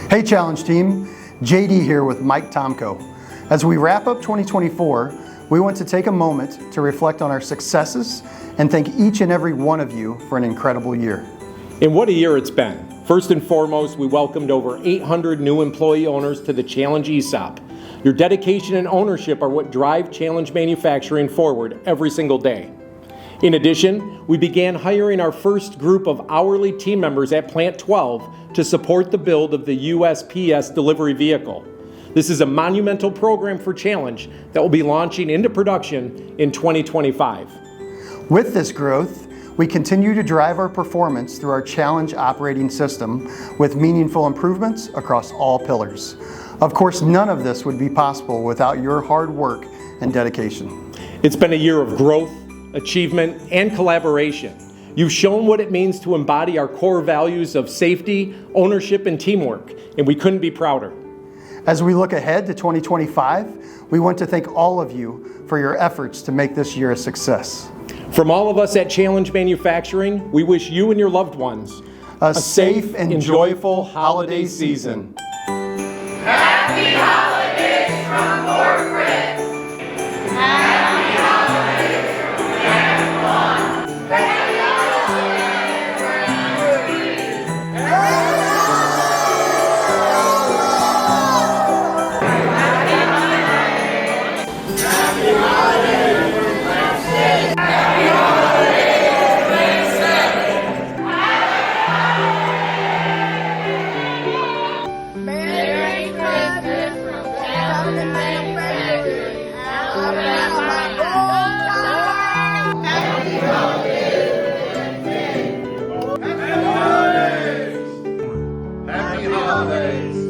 Hey Challenge team, JD here with Mike Tomko. As we wrap up 2024, we want to take a moment to reflect on our successes and thank each and every one of you for an incredible year. And what a year it's been. First and foremost, we welcomed over 800 new employee owners to the Challenge ESOP. Your dedication and ownership are what drive Challenge Manufacturing forward every single day. In addition, we began hiring our first group of hourly team members at Plant 12 to support the build of the USPS delivery vehicle. This is a monumental program for Challenge that will be launching into production in 2025. With this growth, we continue to drive our performance through our Challenge operating system with meaningful improvements across all pillars. Of course, none of this would be possible without your hard work and dedication. It's been a year of growth, achievement, and collaboration. You've shown what it means to embody our core values of safety, ownership, and teamwork, and we couldn't be prouder. As we look ahead to 2025, we want to thank all of you for your efforts to make this year a success. From all of us at Challenge Manufacturing, we wish you and your loved ones a safe and joyful holiday season. Happy holidays from corporate. Happy holidays from everyone. Happy holidays from everyone. Happy holidays from Wednesday. Happy holidays from Wednesday. Merry Christmas from Challenge Manufacturing. Happy holidays. Happy holidays. Happy holidays.